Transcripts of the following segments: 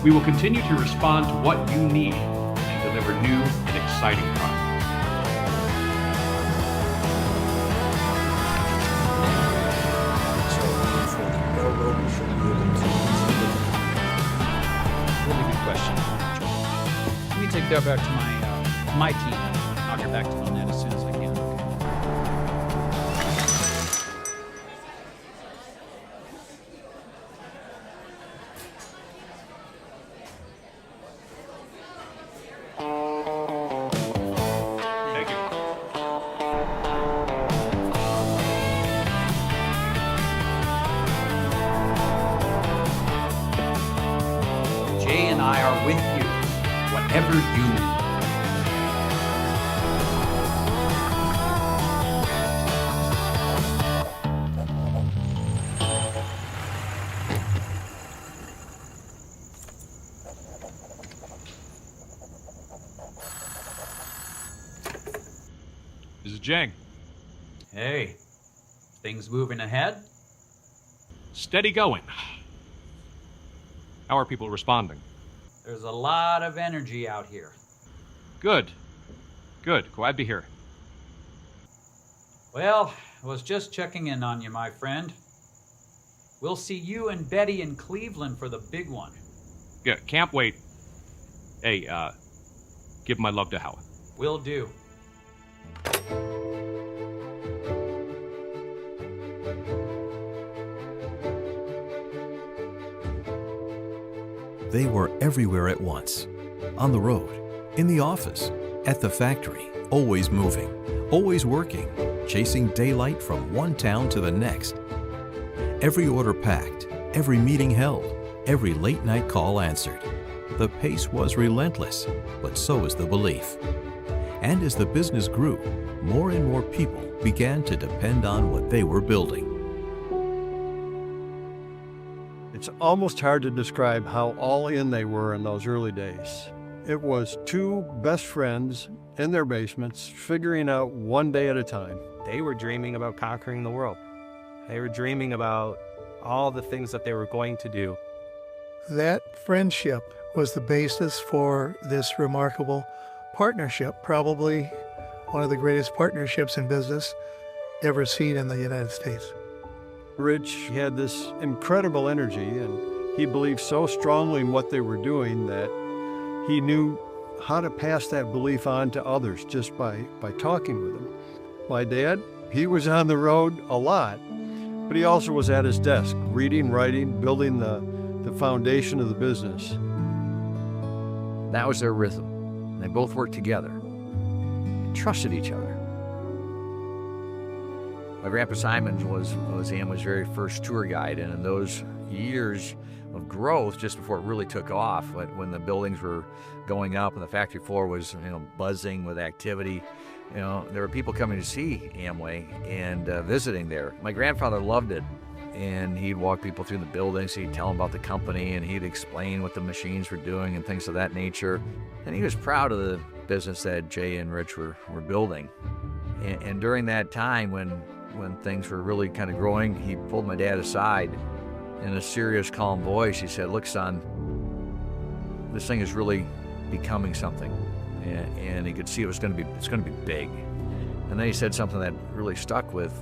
We will continue to respond to what you need and deliver new and exciting products. Really good question. Let me take that back to my team. I'll get back to you on that as soon as I can. Thank you. Jay and I are with you, whatever you need. This is Jang. Hey, things moving ahead? Steady going. How are people responding? There's a lot of energy out here. Good. Good. Glad to hear. Well, I was just checking in on you, my friend. We'll see you and Betty in Cleveland for the big one. Yeah, can't wait. Hey, give my love to Howard. Will do. They were everywhere at once. On the road, in the office, at the factory, always moving, always working, chasing daylight from one town to the next. Every order packed, every meeting held, every late night call answered. The pace was relentless, but so was the belief. And as the business grew, more and more people began to depend on what they were building. It's almost hard to describe how all in they were in those early days. It was two best friends in their basements figuring out one day at a time. They were dreaming about conquering the world. They were dreaming about all the things that they were going to do. That friendship was the basis for this remarkable partnership, probably one of the greatest partnerships in business ever seen in the United States. Rich had this incredible energy, and he believed so strongly in what they were doing that he knew how to pass that belief on to others just by talking with them. My dad, he was on the road a lot, but he also was at his desk, reading, writing, building the foundation of the business. That was their rhythm. They both worked together. They trusted each other. My grandpa Simon was Amway's very first tour guide, and in those years of growth, just before it really took off, when the buildings were going up and the factory floor was, buzzing with activity, there were people coming to see Amway and visiting there. My grandfather loved it, and he'd walk people through the buildings. He'd tell them about the company, and he'd explain what the machines were doing and things of that nature. And he was proud of the business that Jay and Rich were building. And during that time, when things were really kind of growing, he pulled my dad aside in a serious, calm voice. He said, "Look, son, this thing is really becoming something," and he could see it's going to be big. And then he said something that really stuck with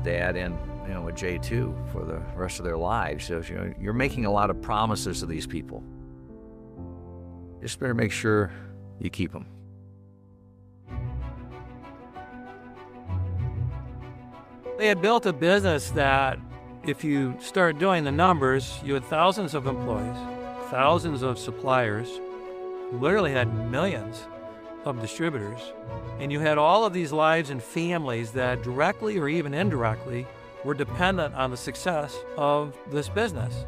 Dad and with Jay too for the rest of their lives. So you're making a lot of promises to these people. Just better make sure you keep them. They had built a business that, if you start doing the numbers, you had thousands of employees, thousands of suppliers, you literally had millions of distributors, and you had all of these lives and families that directly or even indirectly were dependent on the success of this business.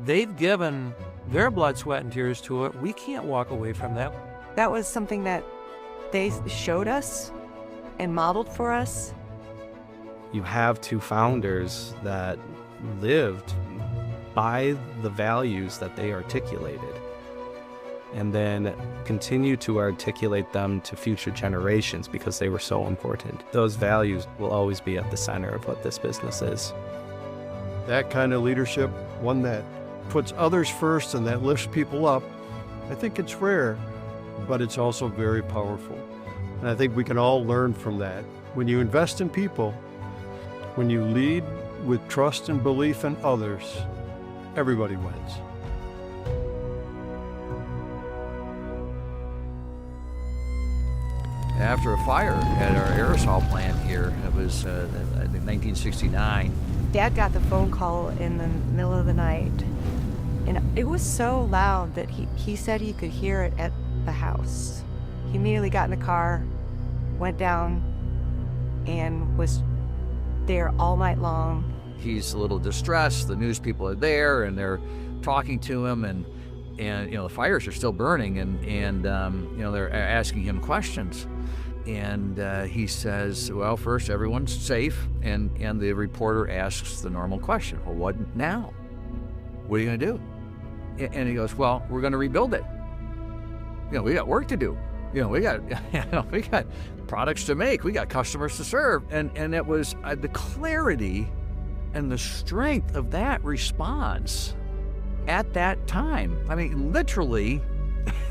They've given their blood, sweat, and tears to it. We can't walk away from that. That was something that they showed us and modeled for us. You have two founders that lived by the values that they articulated. and then continue to articulate them to future generations because they were so important. Those values will always be at the center of what this business is. That kind of leadership, one that puts others first and that lifts people up, I think it's rare, but it's also very powerful. And I think we can all learn from that. When you invest in people, when you lead with trust and belief in others, everybody wins. After a fire at our aerosol plant here, it was I think 1969. Dad got the phone call in the middle of the night, and it was so loud that he said he could hear it at the house. He immediately got in the car, went down, and was there all night long. He's a little distressed. The news people are there, and they're talking to him, and the fires are still burning, and they're asking him questions. And he says, well, first, everyone's safe. And the reporter asks the normal question, well, what now? What are you going to do? And he goes, well, we're going to rebuild it. We got work to do. We got products to make. We got customers to serve. And it was the clarity and the strength of that response at that time. I mean, literally,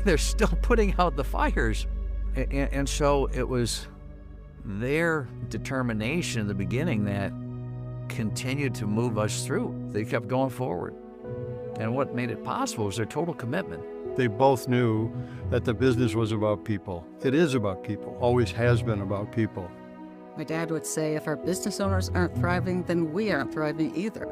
they're still putting out the fires. And so it was their determination in the beginning that continued to move us through. They kept going forward. And what made it possible was their total commitment. They both knew that the business was about people. It is about people, always has been about people. My dad would say, if our business owners aren't thriving, then we aren't thriving either.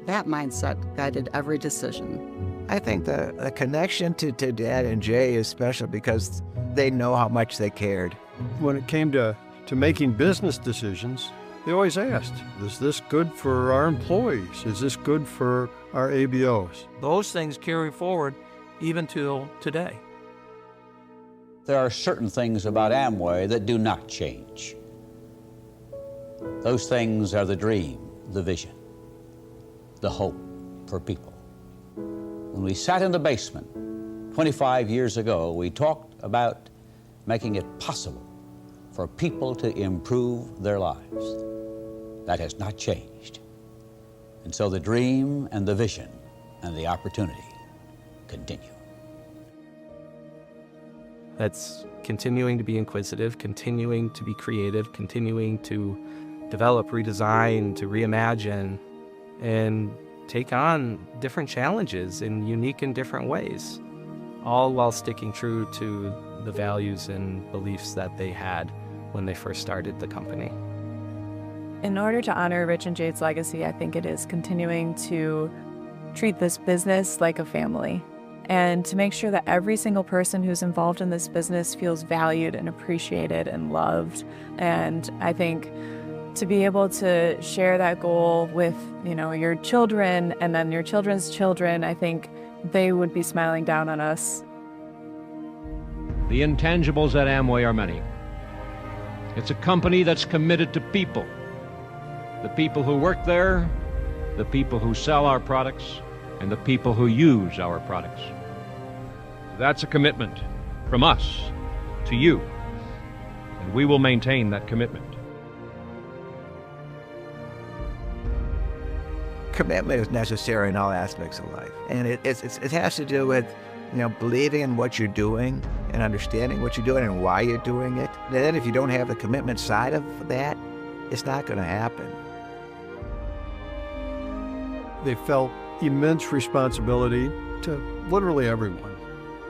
That mindset guided every decision. I think the connection to Dad and Jay is special because they know how much they cared. When it came to making business decisions, they always asked, is this good for our employees? Is this good for our ABOs? Those things carry forward even till today. There are certain things about Amway that do not change. Those things are the dream, the vision, the hope for people. When we sat in the basement 25 years ago, we talked about making it possible for people to improve their lives. That has not changed. And so the dream and the vision and the opportunity continue. That's continuing to be inquisitive, continuing to be creative, continuing to develop, redesign, to reimagine, and take on different challenges in unique and different ways, all while sticking true to the values and beliefs that they had when they first started the company. In order to honor Rich and Jade's legacy, I think it is continuing to treat this business like a family and to make sure that every single person who's involved in this business feels valued and appreciated and loved. And I think to be able to share that goal with, your children and then your children's children, I think they would be smiling down on us. The intangibles at Amway are many. It's a company that's committed to people. The people who work there, the people who sell our products, and the people who use our products. That's a commitment from us to you, and we will maintain that commitment. Commitment is necessary in all aspects of life, and it has to do with believing in what you're doing and understanding what you're doing and why you're doing it. And then if you don't have the commitment side of that, it's not going to happen. They felt immense responsibility to literally everyone.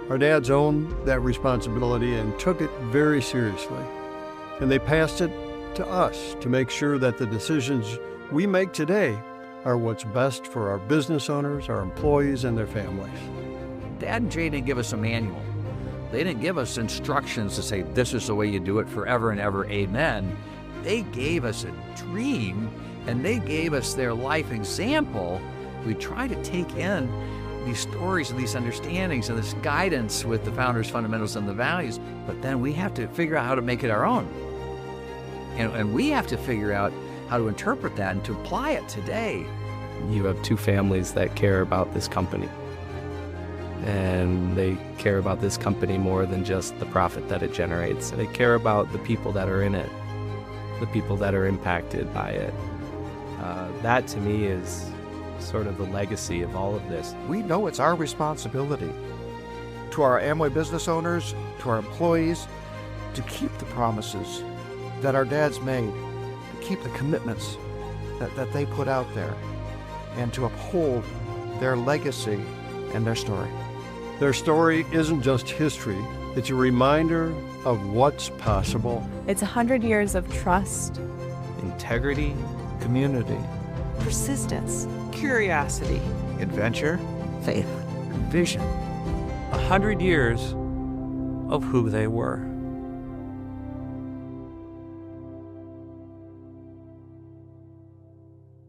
Our dads owned that responsibility and took it very seriously. And they passed it to us to make sure that the decisions we make today are what's best for our business owners, our employees, and their families. Dad and Jay didn't give us a manual. They didn't give us instructions to say, this is the way you do it forever and ever, amen. They gave us a dream, and they gave us their life example. We try to take in these stories and these understandings and this guidance with the founders' fundamentals and the values, but then we have to figure out how to make it our own. And we have to figure out how to interpret that and to apply it today. You have two families that care about this company. and they care about this company more than just the profit that it generates. They care about the people that are in it, the people that are impacted by it. That to me is sort of the legacy of all of this. We know it's our responsibility to our Amway business owners, to our employees, to keep the promises that our dads made, to keep the commitments that they put out there, and to uphold their legacy and their story. Their story isn't just history, it's a reminder of what's possible. It's 100 years of trust, Integrity, Community, Persistence. Curiosity. Adventure, Faith. vision. 100 years of who they were.